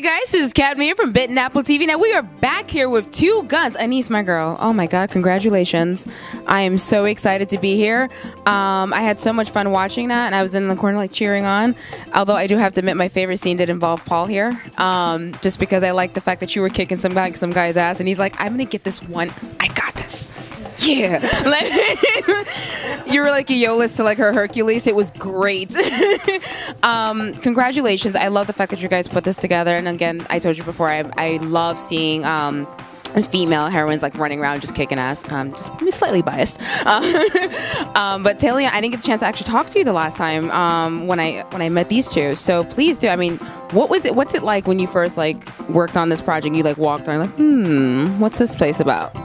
Guys, this is CADMA here from Bitten Apple TV. Now we are back here with two guns. ANAIS, my girl. Oh my God, congratulations. I am so excited to be here. I had so much fun watching that, and I was in the corner like cheering on. Although I do have to admit my favorite scene did involve Paul here. Just because I like the fact that you were kicking some guy's ass, and he's like, I'm gonna get this one. I got this. Yeah. Like, you were like a Aeolus to like her Hercules. It was great. Congratulations. I love the fact that you guys put this together. And again, I told you before, I love seeing female heroines like running around just kicking ass. Just slightly biased. But Talia, I didn't get the chance to actually talk to you the last time when I met these two. So please do. I mean, what's it like when you first like worked on this project? You like walked on like, what's this place about?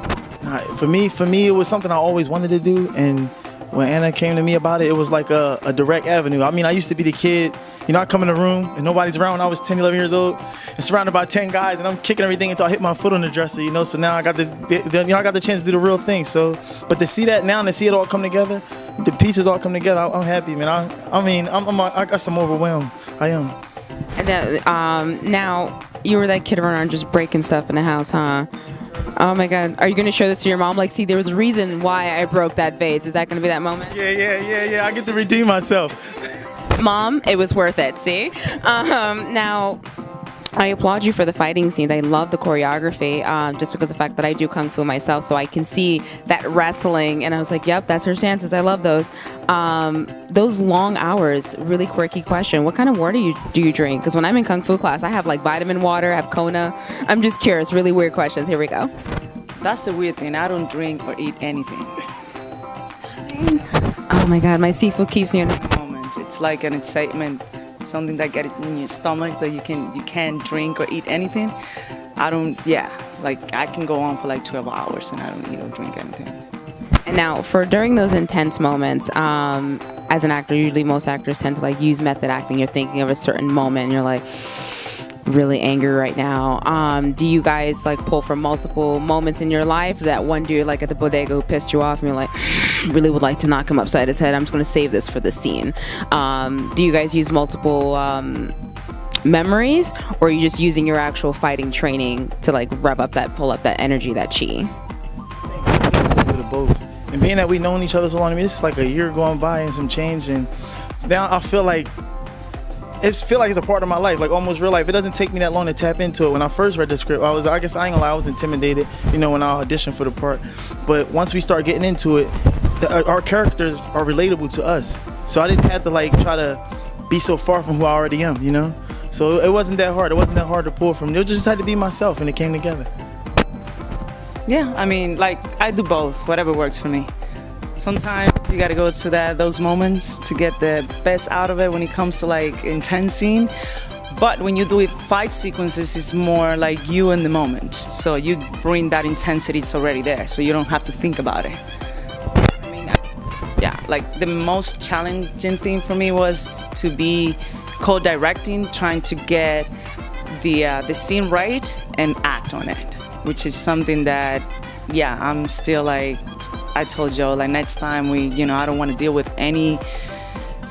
For me, it was something I always wanted to do, and when Anna came to me about it, it was like a direct avenue. I mean, I used to be the kid, you know, I come in the room and nobody's around when I was 10, 11 years old, and surrounded by 10 guys, and I'm kicking everything until I hit my foot on the dresser, you know. So now I got I got the chance to do the real thing. So, but to see that now and to see it all come together, the pieces all come together, I'm happy, man. I guess I'm overwhelmed. I am. And then, now you were that kid running around just breaking stuff in the house, huh? Oh my God, are you gonna show this to your mom? Like, see, there was a reason why I broke that vase. Is that gonna be that moment? Yeah, I get to redeem myself. Mom, it was worth it, see? Now, I applaud you for the fighting scenes. I love the choreography, just because of the fact that I do Kung Fu myself, so I can see that wrestling, and I was like, yep, that's her stances. I love those. Those long hours, really quirky question. What kind of water do you drink? Because when I'm in Kung Fu class, I have like vitamin water, I have Kona. I'm just curious, really weird questions. Here we go. That's the weird thing. I don't drink or eat anything. Oh my God, my seafood keeps me in the moment. It's like an excitement, something that gets in your stomach that you can't drink or eat anything. I can go on for like 12 hours and I don't eat or drink anything. And now, during those intense moments, as an actor, usually most actors tend to like use method acting. You're thinking of a certain moment and you're like really angry right now. Do you guys like pull from multiple moments in your life? That one dude like at the bodega who pissed you off and you're like, really would like to knock him upside his head. I'm just going to save this for the scene. Do you guys use multiple memories, or are you just using your actual fighting training to like pull up that energy, that chi? A little bit of both. And being that we've known each other so long, I mean, it's like a year going by and some change, and now I feel like it's a part of my life, like almost real life. It doesn't take me that long to tap into it. When I first read the script, I guess I ain't gonna lie, I was intimidated, you know, when I auditioned for the part. But once we start getting into it, our characters are relatable to us. So I didn't have to like try to be so far from who I already am, you know? So it wasn't that hard. It wasn't that hard to pull from. It just had to be myself, and it came together. Yeah, I mean, like, I do both, whatever works for me. Sometimes you gotta go to those moments to get the best out of it when it comes to like intense scene. But when you do it fight sequences, it's more like you in the moment. So you bring that intensity, it's already there, so you don't have to think about it. I mean, yeah, like the most challenging thing for me was to be co-directing, trying to get the scene right and act on it, which is something that, yeah, I'm still like, I told Joe, like next time I don't want to deal with any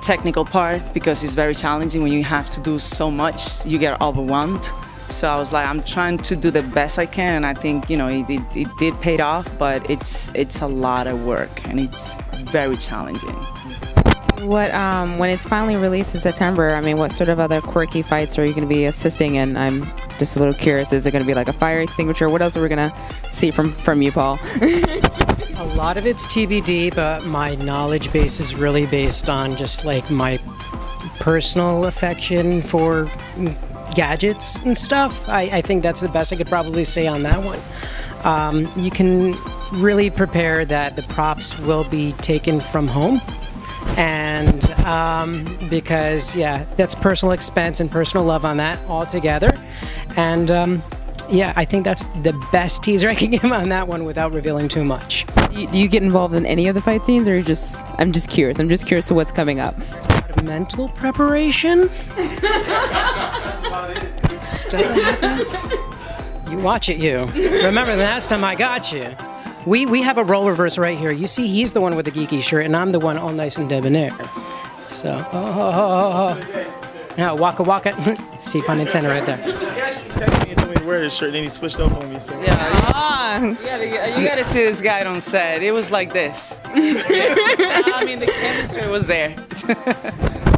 technical part because it's very challenging when you have to do so much, you get overwhelmed. So I was like, I'm trying to do the best I can, and I think, it did pay off, but it's a lot of work and it's very challenging. What when it's finally released in September, I mean, what sort of other quirky fights are you going to be assisting in? I'm just a little curious. Is it going to be like a fire extinguisher? What else are we going to see from you, Paul? A lot of it's TBD, but my knowledge base is really based on just like my personal affection for gadgets and stuff. I think that's the best I could probably say on that one. You can really prepare that the props will be taken from home. And because, yeah, that's personal expense and personal love on that all together. And yeah, I think that's the best teaser I can give on that one without revealing too much. Do you get involved in any of the fight scenes, or I'm just curious. I'm just curious to what's coming up. Mental preparation. Stuff that happens. You watch it, you. Remember the last time I got you. We have a role reverse right here. You see, he's the one with the geeky shirt, and I'm the one all nice and debonair. So, now waka waka. See, pun intended right there. even wear his shirt, then he switched up on me. So. Yeah, Ah, you gotta see this guy on set. It was like this. I mean, the chemistry was there.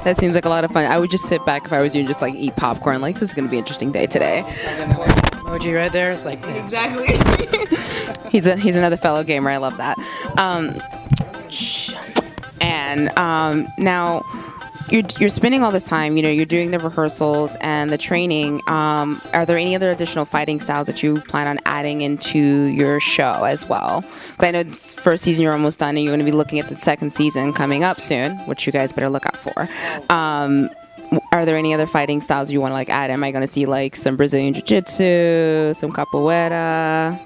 that seems like a lot of fun. I would just sit back if I was you and just like eat popcorn. Like, this is gonna be an interesting day today. Emoji right there. It's like Exactly. he's another fellow gamer. I love that. And now you're spending all this time. You know, you're doing the rehearsals and the training. Are there any other additional fighting styles that you plan on adding into your show as well? Because I know this first season you're almost done, and you're going to be looking at the second season coming up soon, which you guys better look out for. Are there any other fighting styles you want to like add? Am I going to see like some Brazilian Jiu-Jitsu, some capoeira?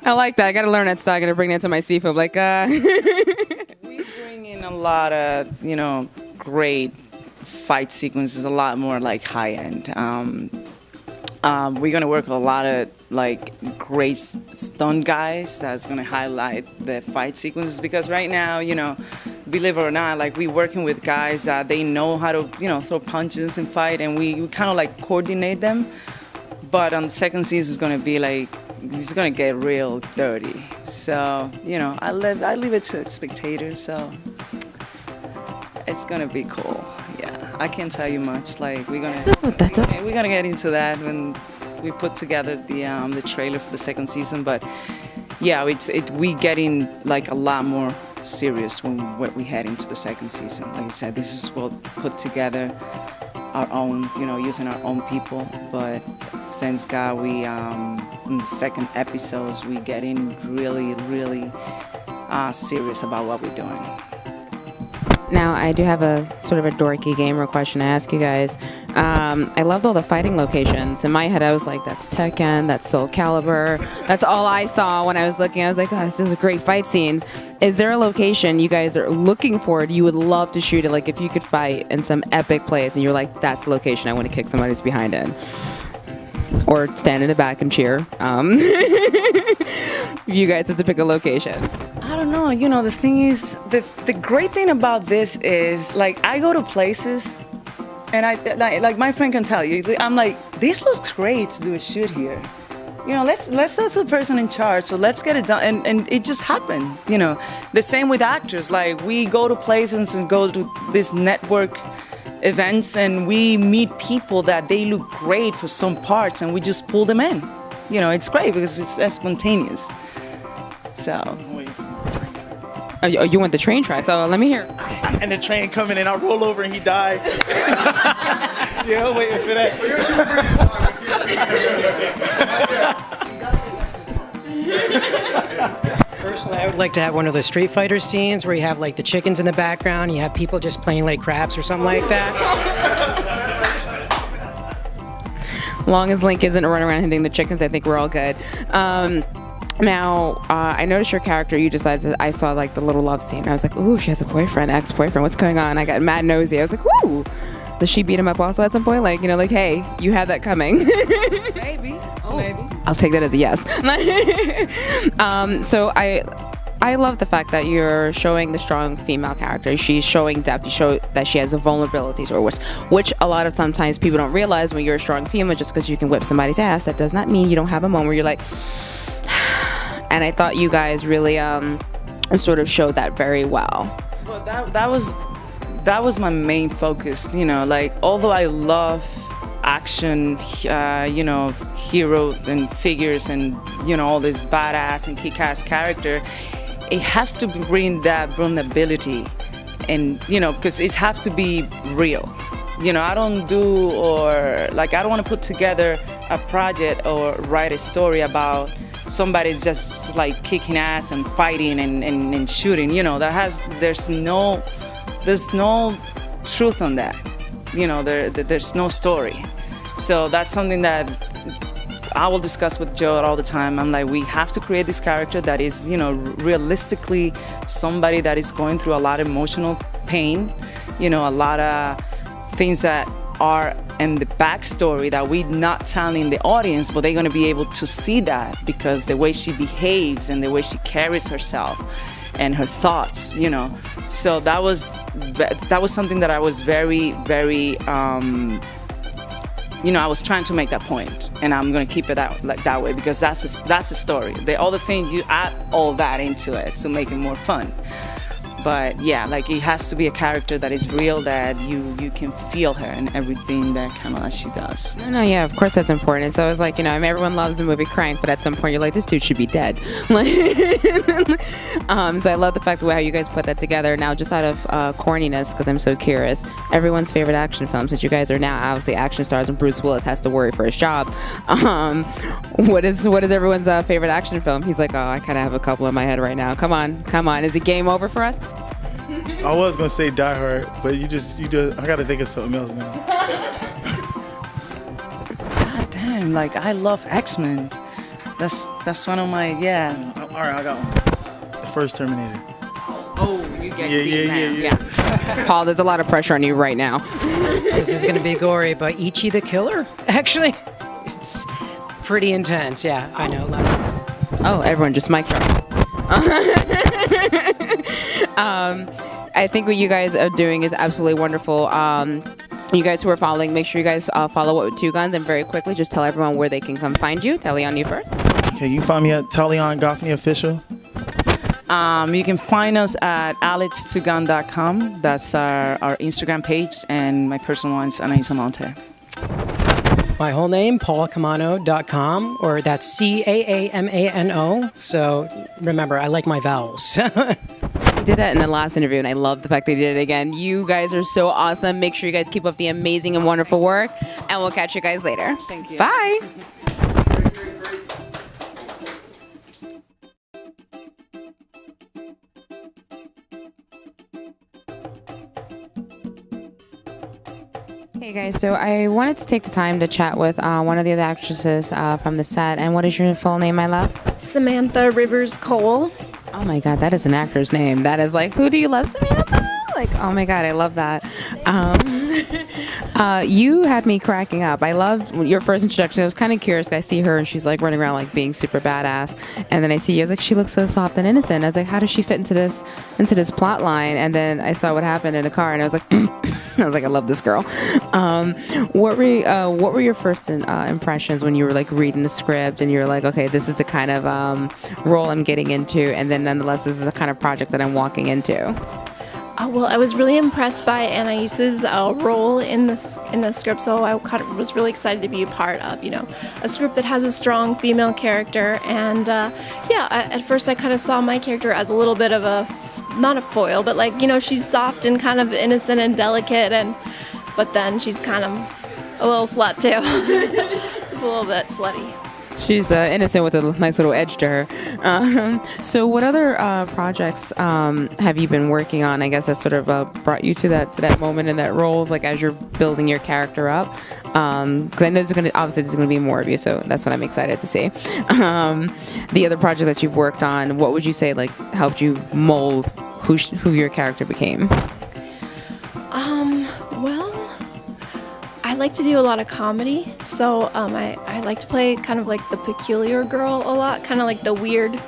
I like that. I got to learn that style. I got to bring that to my seafood. Like, We bring in a lot of, you know, great fight sequences, a lot more like high end. We're gonna work with a lot of like great stunt guys that's gonna highlight the fight sequences, because right now, you know, believe it or not, like we're working with guys that they know how to, you know, throw punches and fight, and we kind of like coordinate them. But on the second season, it's gonna be like, it's gonna get real dirty. So, you know, I leave it to spectators. So it's gonna be cool. Yeah, I can't tell you much. Like we're gonna get into that when we put together the trailer for the second season. But yeah, we getting like a lot more serious when we head into the second season. Like I said, this is what put together our own, you know, using our own people. But thanks God, we in the second episodes we getting really serious about what we're doing. now, I do have a sort of a dorky gamer question to ask you guys. I loved all the fighting locations. In my head, I was like, that's Tekken, that's Soul Calibur. That's all I saw when I was looking. I was like, oh, this is great fight scenes. Is there a location you guys are looking for, you would love to shoot it? Like, if you could fight in some epic place and you're like, that's the location I want to kick somebody's behind in. Or stand in the back and cheer. You guys have to pick a location. I don't know. You know, the thing is, the great thing about this is, like, I go to places, and I like my friend can tell you, I'm like, this looks great to do a shoot here. You know, let's that's the person in charge, so let's get it done. And it just happened. You know, the same with actors. Like, we go to places and go to this network events, and we meet people that they look great for some parts, and we just pull them in. You know, it's great because it's spontaneous. So. Oh, you went the train tracks. Oh, let me hear. And the train coming in, I roll over and he died. Yeah, I'm waiting for that. Personally, I would like to have one of the Street Fighter scenes where you have like the chickens in the background, you have people just playing like craps or something like that. Long as Link isn't running around hitting the chickens, I think we're all good. Now, I noticed your character, you decided, I saw like the little love scene. I was like, ooh, she has a boyfriend, ex-boyfriend, what's going on? I got mad nosy. I was like, ooh, does she beat him up also at some point? Like, you know, like, hey, you had that coming. Maybe. Oh. Maybe. I'll take that as a yes. So I love the fact that you're showing the strong female character. She's showing depth. You show that she has a vulnerability to her, which a lot of sometimes people don't realize when you're a strong female. Just because you can whip somebody's ass, that does not mean you don't have a moment where you're like. And I thought you guys really sort of showed that very well. Well, that was my main focus. You know, like, although I love action, you know, heroes and figures and, you know, all this badass and kick-ass character, it has to bring that vulnerability, and, you know, because it has to be real. You know, I don't want to put together a project or write a story about somebody's just like kicking ass and fighting and shooting. You know, there's no truth on that. You know, there's no story. So that's something that I will discuss with Joe all the time. I'm like, we have to create this character that is, you know, realistically somebody that is going through a lot of emotional pain, you know, a lot of things that are in the backstory that we're not telling the audience, but they're going to be able to see that because the way she behaves and the way she carries herself and her thoughts, you know. So that was something that I was very, very I was trying to make that point, and I'm gonna keep it out like that way because that's the story. All the things you add all that into it to make it more fun. But yeah, like it has to be a character that is real, that you can feel her and everything that kind of she does. No, yeah, of course that's important. So it's like, I mean, everyone loves the movie Crank, but at some point you're like, this dude should be dead. So I love the fact how you guys put that together. Now, just out of corniness, because I'm so curious, everyone's favorite action film, since you guys are now obviously action stars and Bruce Willis has to worry for his job. What is everyone's favorite action film? He's like, oh, I kind of have a couple in my head right now. Come on. Is it game over for us? I was gonna say Die Hard, but you do. I gotta think of something else now. God damn, like I love X-Men. That's one of my All right, I got one. The first Terminator. Oh, you get deep now. Yeah. Paul, there's a lot of pressure on you right now. This is going to be gory, but Ichi the Killer, actually, it's pretty intense. Yeah, I know. Oh, everyone just mic drop. I think what you guys are doing is absolutely wonderful. You guys who are following, make sure you guys follow What With 2 Guns, and very quickly just tell everyone where they can come find you. Talion, you first. Okay, you can find me at Talion Goffney Official. You can find us at Alex2Guns.com. That's our Instagram page, and my personal one is ANAIS ALMONTE. My whole name, paulcamano.com, or that's CAAMANO. So remember, I like my vowels. I did that in the last interview, and I love the fact they did it again. You guys are so awesome. Make sure you guys keep up the amazing and wonderful work, and we'll catch you guys later. Thank you. Bye. Hey guys, so I wanted to take the time to chat with one of the other actresses from the set. And what is your full name, my love? Samantha Rivers Cole. Oh my God, that is an actor's name. That is like, who do you love, Samantha? Like, oh my God, I love that. You had me cracking up. I loved your first introduction. I was kind of curious. I see her and she's like running around like being super badass. And then I see you. I was like, she looks so soft and innocent. I was like, how does she fit into this plot line? And then I saw what happened in the car, and I was like, I love this girl. What were your first impressions when you were like reading the script and you're like, okay, this is the kind of role I'm getting into, and then nonetheless, this is the kind of project that I'm walking into? Well, I was really impressed by Anais's role in the script, so I kind of was really excited to be a part of, a script that has a strong female character. And at first I kind of saw my character as a little bit of not a foil, but like, she's soft and kind of innocent and delicate, but then she's kind of a little slut too. Just a little bit slutty. She's innocent with a nice little edge to her. So what other projects have you been working on? I guess that sort of brought you to that moment in that role, like as you're building your character up. Because I know there's going to be more of you, so that's what I'm excited to see. The other projects that you've worked on, what would you say like helped you mold who your character became? I like to do a lot of comedy, so I like to play kind of like the peculiar girl a lot, kind of like the weird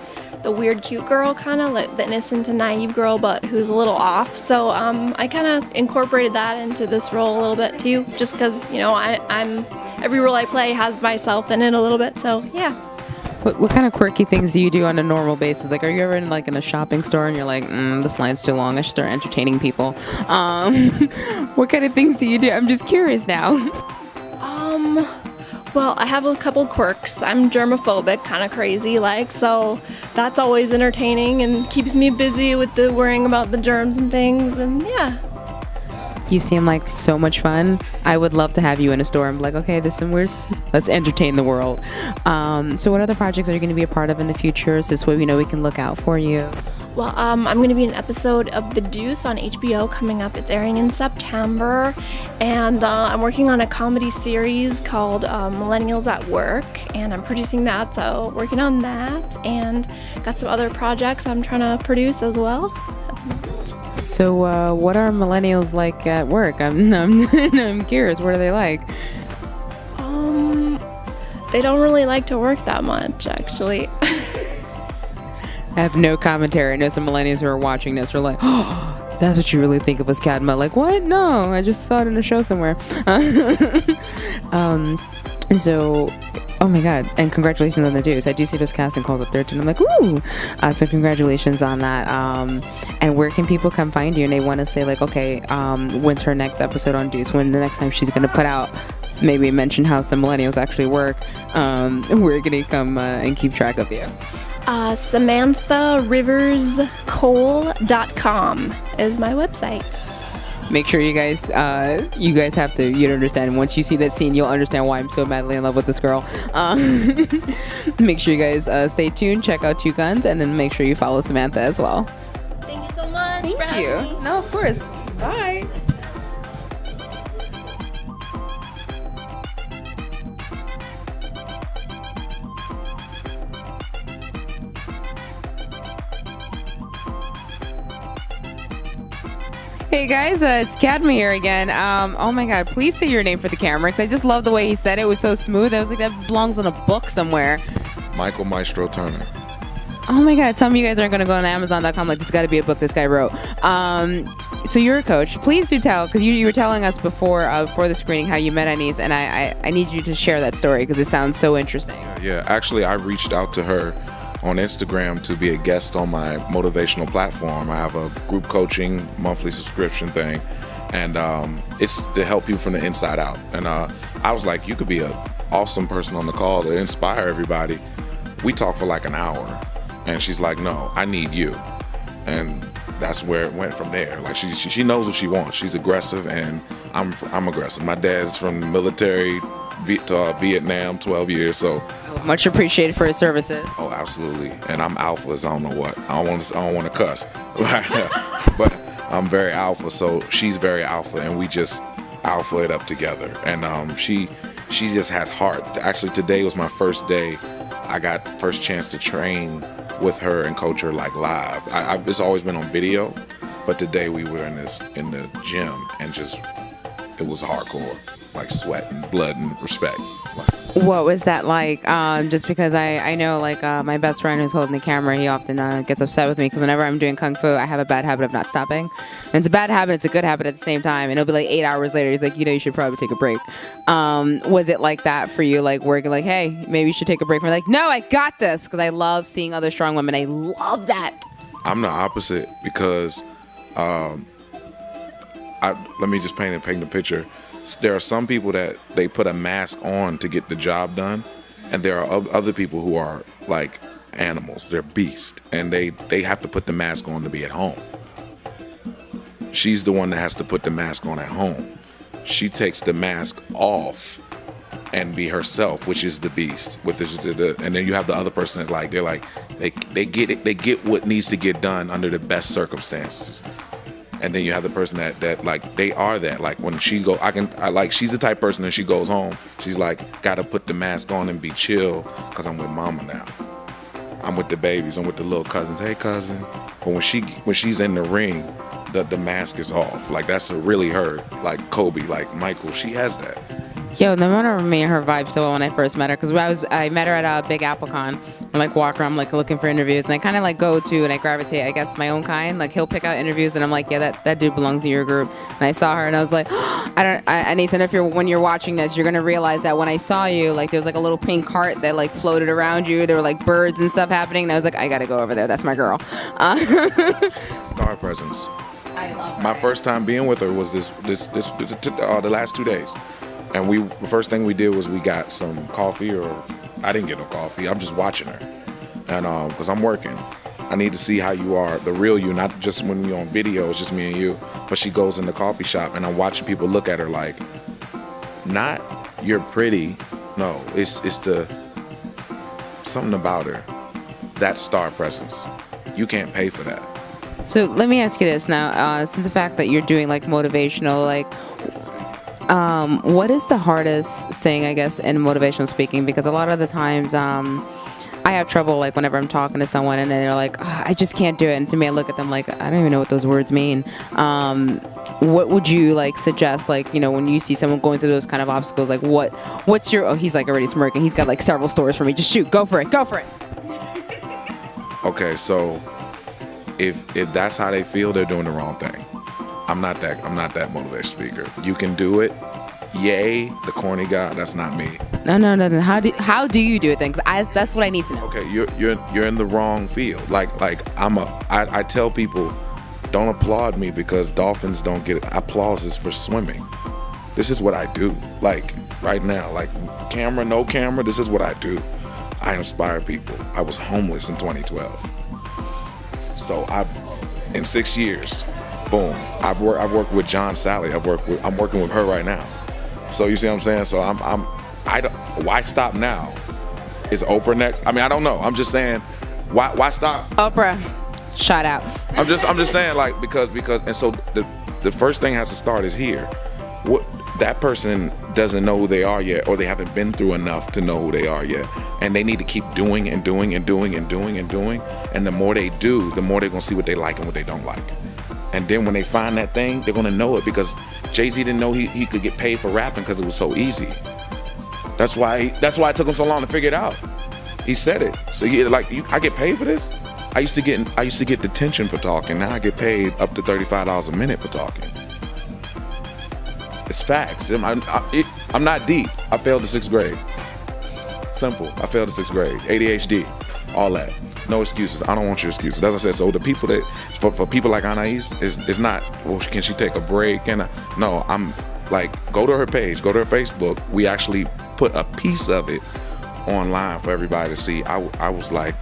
cute girl, kind of like the innocent and naive girl, but who's a little off. So I kind of incorporated that into this role a little bit too, just because I'm every role I play has myself in it a little bit. So yeah. What kind of quirky things do you do on a normal basis? Like, are you ever in a shopping store and you're like, this line's too long, I should start entertaining people? What kind of things do you do? I'm just curious now. Well, I have a couple quirks. I'm germophobic, kind of crazy, so that's always entertaining and keeps me busy with the worrying about the germs and things, and yeah. You seem like so much fun. I would love to have you in a store and be like, okay, let's entertain the world. So what other projects are you going to be a part of in the future? So this way we know we can look out for you. Well, I'm going to be in an episode of The Deuce on HBO coming up. It's airing in September. And I'm working on a comedy series called Millennials at Work. And I'm producing that, so working on that. And got some other projects I'm trying to produce as well. So what are millennials like at work? I'm curious. What are they like? They don't really like to work that much, actually. I have no commentary. I know some millennials who are watching this are like, oh, That's what you really think of as CADMA. Like, what? No, I just saw it in a show somewhere. So, oh my God, and congratulations on the Deuce. I do see those casting calls up there too, and I'm like, ooh. So congratulations on that. And where can people come find you? And they want to say like, okay, when's her next episode on Deuce? When the next time she's going to put out, maybe mention how some millennials actually work. Where can they come and keep track of you? SamanthaRiversCole.com is my website. Make sure you guys have to, you understand, once you see that scene, you'll understand why I'm so madly in love with this girl. Make sure you guys stay tuned, check out 2 Guns, and then make sure you follow Samantha as well. Thank you so much. Thank for you. having me. No, of course. Bye. Hey guys, it's CADMA here again. Oh my God, please say your name for the camera, because I just love the way he said it. It was so smooth. I was like, that belongs in a book somewhere. Michael Maestro Turner. Oh my God, tell me you guys aren't going to go on Amazon.com like, this got to be a book this guy wrote. So you're a coach. Please do tell, because you were telling us before the screening how you met ANAIS, and I need you to share that story because it sounds so interesting. Yeah, actually, I reached out to her on Instagram to be a guest on my motivational platform. I have a group coaching monthly subscription thing, and it's to help you from the inside out. And I was like, you could be an awesome person on the call to inspire everybody. We talked for like an hour, and she's like, no, I need you. And that's where it went from there. Like she knows what she wants. She's aggressive, and I'm aggressive. My dad's from the military, Vietnam, 12 years, so much appreciated for his services. Oh, absolutely. And I'm alpha as I don't know what. I don't want to cuss, but I'm very alpha. So she's very alpha, and we just alpha it up together. And she just has heart. Actually, today was my first day. I got first chance to train with her and coach her like live. It's always been on video, but today we were in the gym, and it was hardcore, like sweat and blood and respect. What was that like? Just because I know, like, my best friend who's holding the camera, he often gets upset with me because whenever I'm doing Kung Fu, I have a bad habit of not stopping. And it's a bad habit, it's a good habit at the same time. And it'll be like 8 hours later, he's like, you should probably take a break. Was it like that for you? Like, working like, hey, maybe you should take a break. And we're like, no, I got this. Because I love seeing other strong women. I love that. I'm the opposite because let me just paint the picture. There are some people that they put a mask on to get the job done, and there are other people who are like animals. They're beasts, and they have to put the mask on to be at home. She's the one that has to put the mask on at home. She takes the mask off and be herself, which is the beast. And then you have the other person that's like they get it. They get what needs to get done under the best circumstances. And then you have the person that like they are that. Like when she go, she's the type of person that she goes home, she's like, gotta put the mask on and be chill because I'm with mama now. I'm with the babies. I'm with the little cousins. Hey cousin. But when she's in the ring, the mask is off. Like that's really her. Like Kobe, like Michael. She has that. Yo, no wonder me and her vibe so well when I first met her, because I met her at a Big AppleCon. I like walk around like looking for interviews, and I kind of like go to and I gravitate, I guess, my own kind. Like he'll pick out interviews, and I'm like, yeah, that dude belongs in your group. And I saw her, and I was like, Anais, and when you're watching this, you're gonna realize that when I saw you, like there was like a little pink heart that like floated around you. There were like birds and stuff happening, and I was like, I gotta go over there. That's my girl. Star presence. I love her. My first time being with her was the last 2 days. And the first thing we did was we got some coffee, or I didn't get no coffee. I'm just watching her, and because I'm working, I need to see how you are, the real you, not just when you're on video. It's just me and you. But she goes in the coffee shop, and I'm watching people look at her like, not you're pretty. No, it's the something about her, that star presence. You can't pay for that. So let me ask you this now, since the fact that you're doing like motivational, like. What is the hardest thing, I guess, in motivational speaking? Because a lot of the times I have trouble, like, whenever I'm talking to someone and they're like, oh, I just can't do it. And to me, I look at them like, I don't even know what those words mean. What would you, like, suggest, like, when you see someone going through those kind of obstacles, like, what's your, oh, he's, like, already smirking. He's got, like, several stories for me. Just shoot. Go for it. Okay, so if that's how they feel, they're doing the wrong thing. I'm not that motivational speaker. You can do it. Yay, the corny guy. That's not me. No. How do you do it then? 'Cause that's what I need to know. Okay, you're in the wrong field. Like I tell people, don't applaud me because dolphins don't get applauses for swimming. This is what I do. Like right now, like camera, no camera. This is what I do. I inspire people. I was homeless in 2012. So in 6 years, boom. I've worked with John Sally. I'm working with her right now. So you see what I'm saying? So why stop now? Is Oprah next? I mean, I don't know. I'm just saying, why stop? Oprah, shout out. I'm just saying, like, because and so the first thing has to start is here. What that person doesn't know who they are yet, or they haven't been through enough to know who they are yet, and they need to keep doing and doing and doing and doing and doing. And the more they do, the more they're gonna see what they like and what they don't like. And then when they find that thing, they're gonna know it, because Jay-Z didn't know he could get paid for rapping because it was so easy. That's why it took him so long to figure it out. He said it. So I get paid for this. I used to get detention for talking. Now I get paid up to $35 a minute for talking. It's facts. I'm not deep. I failed the 6th grade. Simple. I failed the 6th grade. ADHD. All that. No excuses. I don't want your excuses. That's what I said. So the people that, for people like Anais, is not, well, can she take a break? No, I'm like, go to her page, go to her Facebook. We actually put a piece of it online for everybody to see. I was like,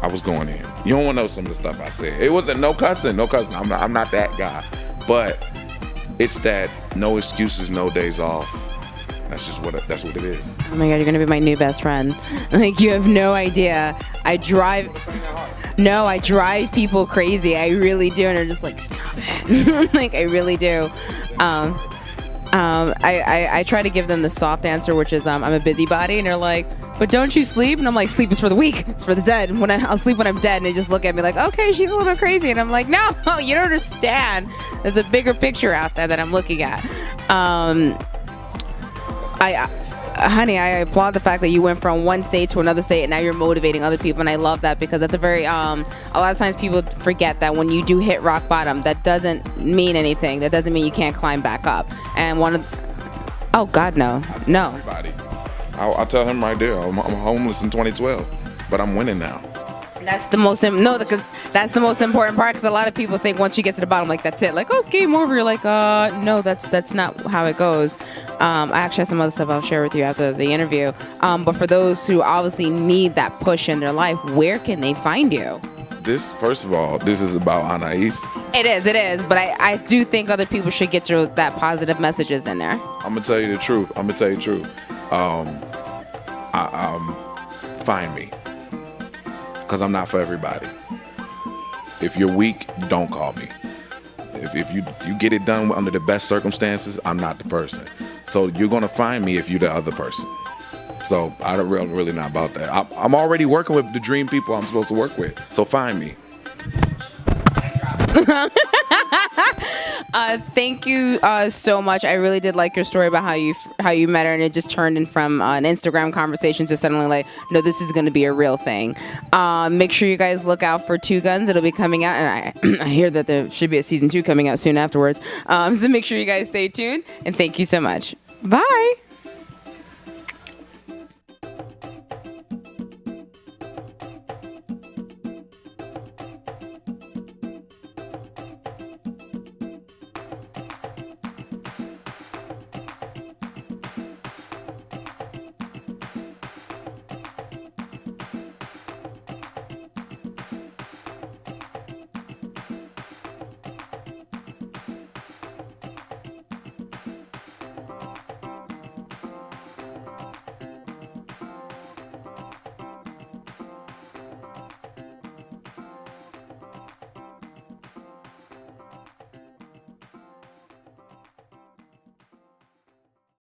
I was going in. You don't want to know some of the stuff I said. It wasn't no cussing. I'm not that guy. But it's that no excuses, no days off. That's what it is. Oh my God, you're gonna be my new best friend. Like, you have no idea. I drive people crazy. I really do, and they're just like, stop it. Like, I really do. I try to give them the soft answer, which is I'm a busybody, and they're like, but don't you sleep? And I'm like, sleep is for the weak. It's for the dead. I'll sleep when I'm dead. And they just look at me like, okay, she's a little crazy. And I'm like, no, you don't understand. There's a bigger picture out there that I'm looking at. Honey, I applaud the fact that you went from one state to another state, and now you're motivating other people, and I love that, because that's a very a lot of times people forget that when you do hit rock bottom, that doesn't mean anything. That doesn't mean you can't climb back up. And oh God, no. Everybody, I'll tell him right there. I'm homeless in 2012, but I'm winning now. That's the most because that's the most important part, because a lot of people think once you get to the bottom, like, that's it, like, oh, game over. You're like, no, that's not how it goes. I actually have some other stuff I'll share with you after the interview. But for those who obviously need that push in their life, where can they find you? First of all, this is about Anais. It is, but I do think other people should get that positive messages in there. I'm gonna tell you the truth. Find me. Because I'm not for everybody. If you're weak, don't call me. If you get it done under the best circumstances, I'm not the person. So you're going to find me if you're the other person. So I don't really not about that. I'm already working with the dream people I'm supposed to work with. So find me. Thank you so much. I really did like your story about how you met her, and it just turned in from an Instagram conversation to suddenly like, no, this is going to be a real thing. Make sure you guys look out for 2 Guns. It'll be coming out, and I hear that there should be a season 2 coming out soon afterwards. So make sure you guys stay tuned, and thank you so much. Bye.